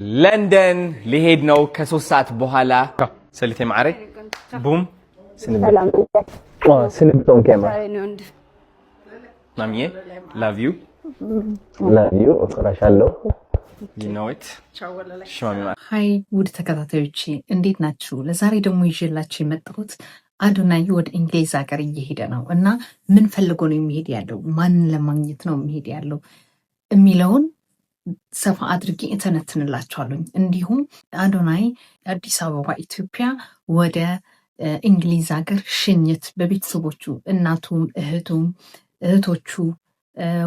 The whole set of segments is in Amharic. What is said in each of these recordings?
لندن لهيد نو كسوس ساعات بوهالا سليتي معري بوم سنبتون كاميرا ناميه love you እቆራሻለሁ you know it شمامي معري ሃይ ውድ ተከታታዮቼ እንዴት ናችሁ? ለዛሬ ደግሞ ይዤላችሁ የመጣሁት አዶናይ ወደ እንግሊዝ ሀገር እየሄደ ነው እና ምን ፈልጎ ነው የሚሄድ ያለው ማንን ለማግኘት ነው የሚሄድ ያለው የሚለውን ሰፋ አድርጌ እተነትንላችኋለሁ። እንዲሁም አዶናይ አዲስ አበባ ኢትዮጵያ ወደ እንግሊዝ ሀገር ሽኝት በቤተሰቦቹ እናቱም እህቶቹ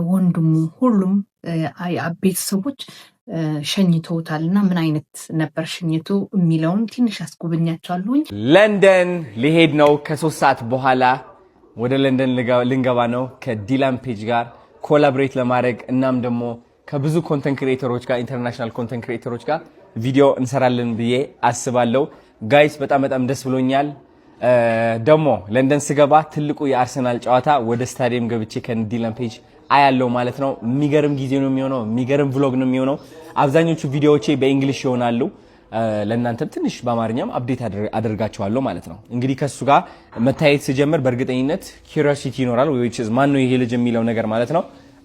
ወንድሙ ሁሉም ቤተሰቦች ሸኝተውታልና ምን አይነት ነበር ሽኝቱ የሚለውን ትንሽ አስጎበኛችኋለሁ። ለንደን ሊሄድ ነው ከ3 ሰዓት በኋላ ወደ ለንደን ልንገባ ነው ከዲላን ፔጅ ጋር ኮላቦሬት ለማድረግ እናም ደግሞ ከብዙ ኮንተንት ክሬተሮች ጋር ኢንተርናሽናል ኮንተንት ክሬተሮች ጋር ቪዲዮ እንሰራለን ብዬ አስባለሁ። ጋይስ በጣም ደስ ብሎኛል። ደግሞ ለንደን ስገባ ትልቁ የአርሰናል ጨዋታ ወደ ስታዲየም ገብቼ ከዲላን ፔጅ አያለው ማለት ነው። የሚገርም ጊዜ ነው የሚሆነው፣ የሚገርም ቭሎግ ነው የሚሆነው። አብዛኞቹ ቪዲዮዎቼ በእንግሊሽ ይሆናሉ። ለእናንተም ትንሽ በአማርኛም አፕዴት አደርጋቸዋለሁ ማለት ነው። እንግዲህ ከሱ ጋር መታየት ሲጀምር በእርግጠኝነት ኪዩሪዮሲቲ ይኖራል ወይ ማን ነው ይሄ ልጅ የሚለው ነገር ማለት ነው።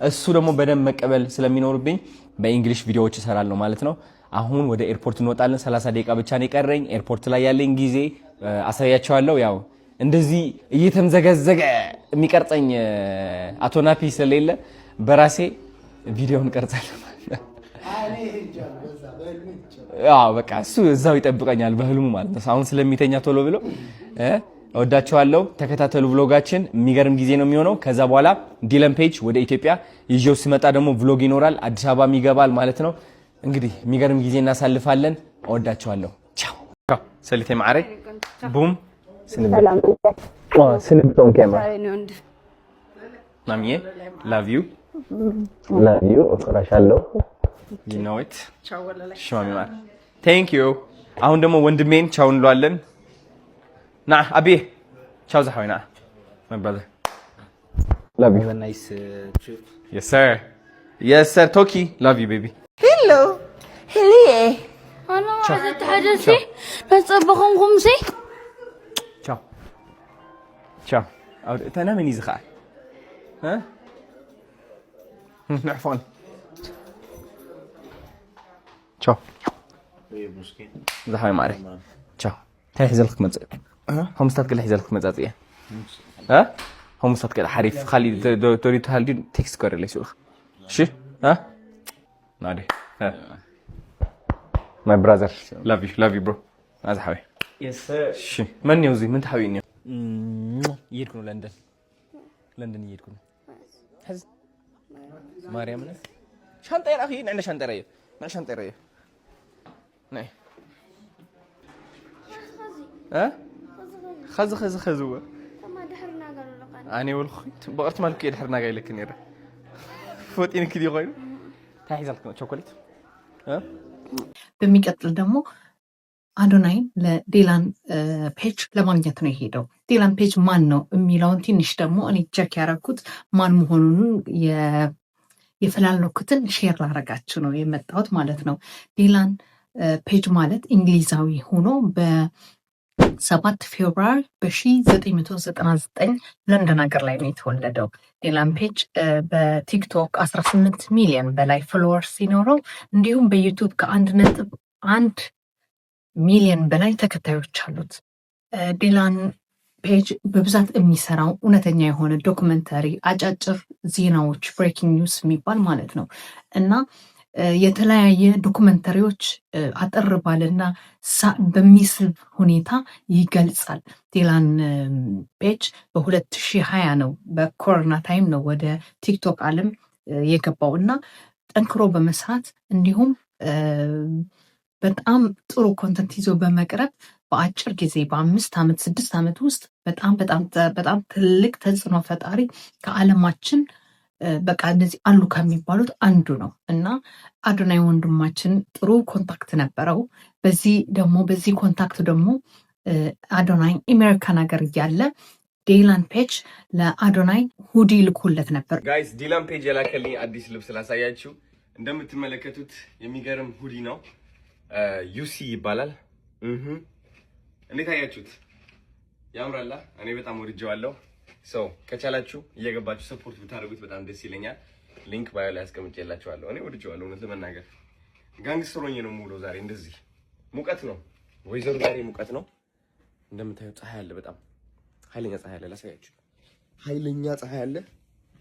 እሱ ደግሞ በደንብ መቀበል ስለሚኖርብኝ በእንግሊሽ ቪዲዮዎች እሰራለሁ ማለት ነው። አሁን ወደ ኤርፖርት እንወጣለን። 30 ደቂቃ ብቻ ነው የቀረኝ። ኤርፖርት ላይ ያለኝ ጊዜ አሳያቸዋለሁ። ያው እንደዚህ እየተምዘገዘገ የሚቀርጸኝ አቶ ናፒ ስለሌለ በራሴ ቪዲዮን ቀርጻለሁ ማለት ነው። አዎ በቃ እሱ እዛው ይጠብቀኛል በህልሙ ማለት ነው። አሁን ስለሚተኛ ቶሎ ብሎ እወዳቸዋለሁ። ተከታተሉ ቭሎጋችን፣ የሚገርም ጊዜ ነው የሚሆነው። ከዛ በኋላ ዲላን ፔጅ ወደ ኢትዮጵያ ይዤው ሲመጣ ደግሞ ቭሎግ ይኖራል፣ አዲስ አበባም ይገባል ማለት ነው። እንግዲህ የሚገርም ጊዜ እናሳልፋለን። እወዳቸዋለሁ። ቻው ሰሊቴ ማዕሬ ቡም ስንብተውን ካሜራ ናምዬ love you እቆራሻለሁ you know it ሽማሚ ማር thank you። አሁን ደግሞ ወንድሜን ቻው እንለዋለን። ና አቤ ቻው ዘሐዊና my brother love you Have a nice trip. yes sir Toki love you baby hello انا عايزه تحدثي نصبخون خمسي ciao انا مني زخاء ها نعفون ciao زحمة معري ciao هاي حزلك مزق هم ستات كل حزلك مزازية ها هم ستات كل حريف خلي تريد هالدي تكست كور اللي شو شو ها نادي my brother love you bro هذا حبيبي Yes sir. شو من يوزي من تحويني يركنوا لندن يركنوا حز مريم نه شنطه يا اخي عندنا شنطه ريه ما شنطه ريه نه ها خز هو ما دحرنا قالوا لك اني والخي بقرت مالك يدحرنا قايل لك نيره فوتين كدي غير ታይዛልክ ነው ቾኮሌት በሚቀጥል ደግሞ አዶናይ ለዲላን ፔጅ ለማግኘት ነው የሄደው። ዲላን ፔጅ ማን ነው የሚለውን ትንሽ ደግሞ እኔ ቼክ ያደረኩት ማን መሆኑን የፈላለኩትን ሼር ላደርጋችሁ ነው የመጣሁት ማለት ነው። ዲላን ፔጅ ማለት እንግሊዛዊ ሆኖ በ7 ፌብሩዋሪ በ1999 ለንደን ሀገር ላይ ነው የተወለደው። ዲላን ፔጅ በቲክቶክ 18 ሚሊዮን በላይ ፎሎወርስ ሲኖረው እንዲሁም በዩቲዩብ ከ1.1 ሚሊዮን በላይ ተከታዮች አሉት። ዲላን ፔጅ በብዛት የሚሰራው እውነተኛ የሆነ ዶክመንተሪ፣ አጫጭር ዜናዎች ብሬኪንግ ኒውስ የሚባል ማለት ነው እና የተለያየ ዶክመንተሪዎች አጠር ባለና በሚስብ ሁኔታ ይገልጻል። ዲላን ፔጅ በ2020 ነው በኮሮና ታይም ነው ወደ ቲክቶክ ዓለም የገባው እና ጠንክሮ በመስራት እንዲሁም በጣም ጥሩ ኮንተንት ይዞ በመቅረብ በአጭር ጊዜ በ5 ዓመት 6 ዓመት ውስጥ በጣም ትልቅ ተጽዕኖ ፈጣሪ ከዓለማችን በቃ እንደዚህ አሉ ከሚባሉት አንዱ ነው እና አዶናይ ወንድማችን ጥሩ ኮንታክት ነበረው። በዚህ ኮንታክት ደግሞ አዶናይ አሜሪካን ሀገር እያለ ዲላን ፔጅ ለአዶናይ ሁዲ ልኮለት ነበር። ጋይስ ዲላን ፔጅ የላከልኝ አዲስ ልብስ ላሳያችሁ። እንደምትመለከቱት የሚገርም ሁዲ ነው። ዩሲ ይባላል። እንዴት አያችሁት? ያምራላ። እኔ በጣም ወድጄዋለሁ። ሰው ከቻላችሁ እየገባችሁ ሰፖርት ብታደርጉት በጣም ደስ ይለኛል። ሊንክ ባዮ ላይ አስቀምጬላችኋለሁ። እኔ ወድጄዋለሁ እውነት ለመናገር ጋንግስተር ሆኜ ነው የምውለው ዛሬ። እንደዚህ ሙቀት ነው ወይዘሮ፣ ዛሬ ሙቀት ነው እንደምታዩት። ፀሐይ አለ፣ በጣም ኃይለኛ ፀሐይ አለ። ላሳያችሁ፣ ኃይለኛ ፀሐይ አለ።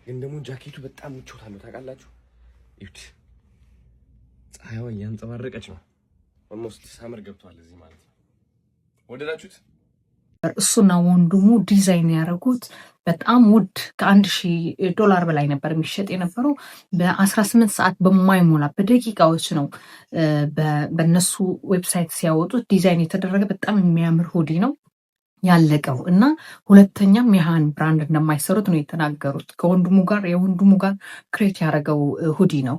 ግን ደግሞ ጃኬቱ በጣም ምቾት አለው ታውቃላችሁ። እዩት፣ ፀሐይዋ እያንጸባረቀች ነው። ኦልሞስት ሳመር ገብቷል እዚህ ማለት ነው። ወደዳችሁት? እሱና ወንድሙ ዲዛይን ያደረጉት በጣም ውድ $1,000 በላይ ነበር የሚሸጥ የነበረው። በ18 ሰዓት በማይሞላ በደቂቃዎች ነው በነሱ ዌብሳይት ሲያወጡት ዲዛይን የተደረገ በጣም የሚያምር ሁዲ ነው ያለቀው። እና ሁለተኛም የሃን ብራንድ እንደማይሰሩት ነው የተናገሩት። የወንድሙ ጋር ክሬት ያደረገው ሁዲ ነው።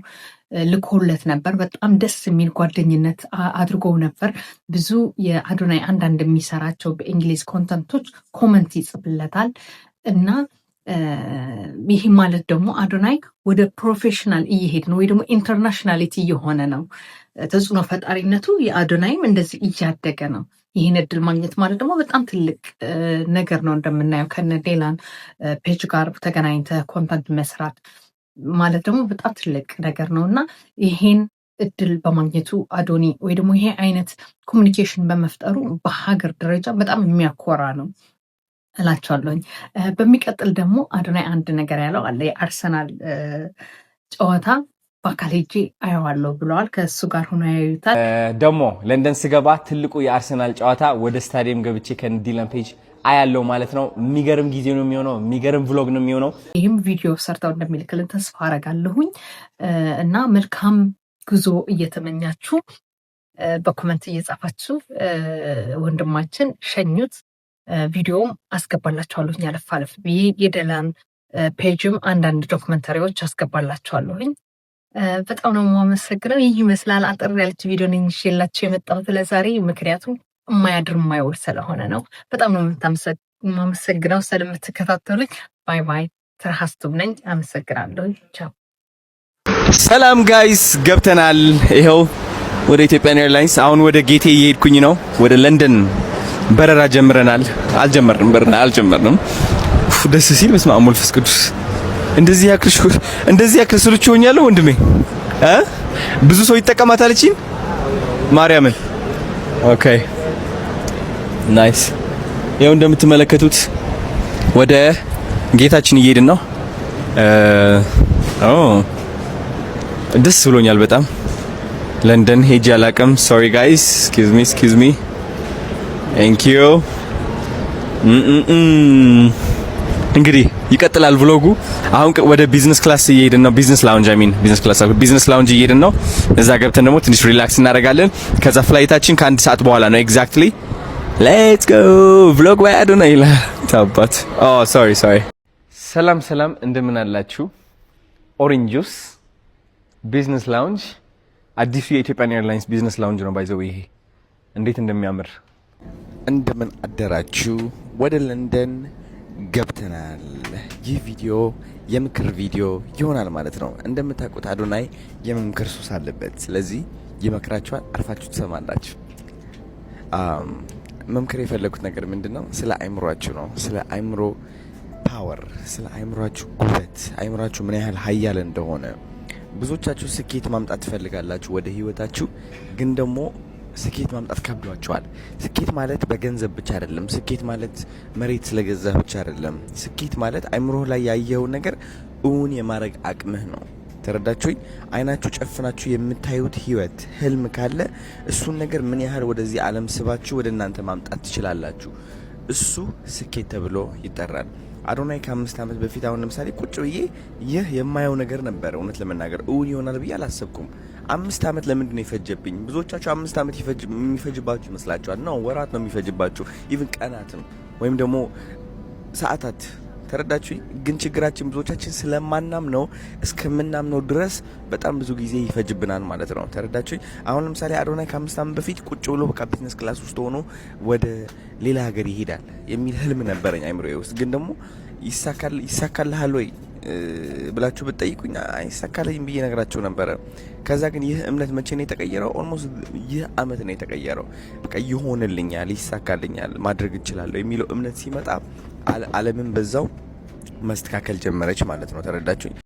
ልኮለት ነበር። በጣም ደስ የሚል ጓደኝነት አድርጎው ነበር። ብዙ የአዶናይ አንዳንድ የሚሰራቸው በእንግሊዝ ኮንተንቶች ኮመንት ይጽፍለታል እና ይህ ማለት ደግሞ አዶናይ ወደ ፕሮፌሽናል እየሄድ ነው ወይ ደግሞ ኢንተርናሽናሊቲ እየሆነ ነው። ተጽዕኖ ፈጣሪነቱ የአዶናይም እንደዚህ እያደገ ነው። ይህን እድል ማግኘት ማለት ደግሞ በጣም ትልቅ ነገር ነው። እንደምናየው ከነ ዴላን ፔጅ ጋር ተገናኝተ ኮንተንት መስራት ማለት ደግሞ በጣም ትልቅ ነገር ነው እና ይሄን እድል በማግኘቱ አዶኒ ወይ ደግሞ ይሄ አይነት ኮሚኒኬሽን በመፍጠሩ በሀገር ደረጃ በጣም የሚያኮራ ነው እላቸዋለሁኝ። በሚቀጥል ደግሞ አዶናይ አንድ ነገር ያለው አለ። የአርሰናል ጨዋታ በአካል ሄጄ አየዋለሁ ብለዋል። ከእሱ ጋር ሆኖ ያዩታል። ደግሞ ለንደን ስገባ ትልቁ የአርሰናል ጨዋታ ወደ ስታዲየም ገብቼ ከዲላን ፔጅ አያለው ማለት ነው። የሚገርም ጊዜ ነው የሚሆነው። የሚገርም ቭሎግ ነው የሚሆነው። ይህም ቪዲዮ ሰርተው እንደሚልክልን ተስፋ አረጋለሁኝ እና መልካም ጉዞ እየተመኛችሁ በኮመንት እየጻፋችሁ ወንድማችን ሸኙት። ቪዲዮም አስገባላችኋለሁኝ አለፍ አለፍ ብዬ የደላን ፔጅም አንዳንድ ዶክመንታሪዎች አስገባላችኋለሁኝ። በጣም ነው የማመሰግነው። ይህ ይመስላል አጠር ያለች ቪዲዮ ነኝ ይዤላችሁ የመጣሁት ለዛሬ፣ ምክንያቱም የማያድር የማይውል ስለሆነ ነው። በጣም ነው የማመሰግነው ስለምትከታተሉኝ። ባይ ባይ። ትርሃስቱም ነኝ። አመሰግናለሁ። ቻው። ሰላም ጋይስ፣ ገብተናል። ይኸው ወደ ኢትዮጵያን ኤርላይንስ አሁን ወደ ጌቴ እየሄድኩኝ ነው። ወደ ለንደን በረራ ጀምረናል። አልጀመርንም። ደስ ሲል በስመ አብ ወመንፈስ ቅዱስ። እንደዚህ ያክል ስልቹ ሆኛለሁ ወንድሜ። ብዙ ሰው ይጠቀማታል እቺን ማርያምን። ኦኬ ናይስ። ይኸው እንደምትመለከቱት ወደ ጌታችን እየሄድን ነው። ደስ ብሎኛል በጣም። ለንደን ሄጄ አላውቅም። ሶሪ ጋይስ፣ ኤክስኪውዝ ሚ ቴንክ ዩ። እንግዲህ ይቀጥላል ቭሎጉ። አሁን ወደ ቢዝነስ ክላስ እየሄድን ነው። ቢዝነስ ላውንጅ እየሄድን ነው። እዛ ገብተን ደግሞ ትንሽ ሪላክስ እናደርጋለን። ከዛ ፍላይታችን ከአንድ ሰዓት በኋላ ነው ኤግዛክትሊ። ሌትስ ጎ ቭሎግ ባይ አዶናይ ይላል ታባት። ሶሪ። ሰላም እንደምን አላችሁ? ኦሬንጅ ጁስ ቢዝነስ ላውንጅ፣ አዲሱ የኢትዮጵያን ኤርላይንስ ቢዝነስ ላውንጅ ነው። ባይዘው ይሄ እንዴት እንደሚያምር። እንደምን አደራችሁ? ወደ ለንደን ገብተናል። ይህ ቪዲዮ የምክር ቪዲዮ ይሆናል ማለት ነው። እንደምታውቁት አዶናይ የመምከር ሱስ አለበት። ስለዚህ ይመክራችኋል፣ አርፋችሁ ትሰማላችሁ። መምከር የፈለጉት ነገር ምንድነው? ስለ አይምሯችሁ ነው። ስለ አይምሮ ፓወር፣ ስለ አይምሯችሁ ጉልበት፣ አይምሯችሁ ምን ያህል ሀያል እንደሆነ። ብዙዎቻችሁ ስኬት ማምጣት ትፈልጋላችሁ ወደ ህይወታችሁ፣ ግን ደግሞ ስኬት ማምጣት ከብዷቸዋል። ስኬት ማለት በገንዘብ ብቻ አይደለም። ስኬት ማለት መሬት ስለገዛህ ብቻ አይደለም። ስኬት ማለት አይምሮህ ላይ ያየው ነገር እውን የማድረግ አቅምህ ነው። ተረዳችሁኝ? አይናችሁ ጨፍናችሁ የምታዩት ህይወት ህልም ካለ እሱን ነገር ምን ያህል ወደዚህ ዓለም ስባችሁ ወደ እናንተ ማምጣት ትችላላችሁ። እሱ ስኬት ተብሎ ይጠራል። አዶናይ ከ5 ዓመት በፊት አሁን ለምሳሌ ቁጭ ብዬ ይህ የማየው ነገር ነበር። እውነት ለመናገር እውን ይሆናል ብዬ አላሰብኩም። 5 ዓመት ለምንድን ነው የፈጀብኝ? ብዙዎቻችሁ 5 ዓመት የሚፈጅባችሁ ይመስላችኋል። ነው ወራት ነው የሚፈጅባችሁ፣ ኢቭን ቀናትም ወይም ደግሞ ሰዓታት። ተረዳችሁኝ? ግን ችግራችን ብዙዎቻችን ስለማናምነው እስከምናምነው ድረስ በጣም ብዙ ጊዜ ይፈጅብናል ማለት ነው። ተረዳችሁኝ? አሁን ለምሳሌ አዶናይ ከ5 ዓመት በፊት ቁጭ ብሎ በቃ ቢዝነስ ክላስ ውስጥ ሆኖ ወደ ሌላ ሀገር ይሄዳል የሚል ህልም ነበረኝ አይምሮዬ ውስጥ። ግን ደግሞ ይሳካልሃል ወይ ብላችሁ ብትጠይቁኝ አይሳካልኝም ብዬ ነግራችሁ ነበረ። ከዛ ግን ይህ እምነት መቼ ነው የተቀየረው? ኦልሞስት ይህ አመት ነው የተቀየረው። በቃ ይሆንልኛል፣ ይሳካልኛል፣ ማድረግ እችላለሁ የሚለው እምነት ሲመጣ ዓለምን በዛው መስተካከል ጀመረች ማለት ነው። ተረዳችሁኝ?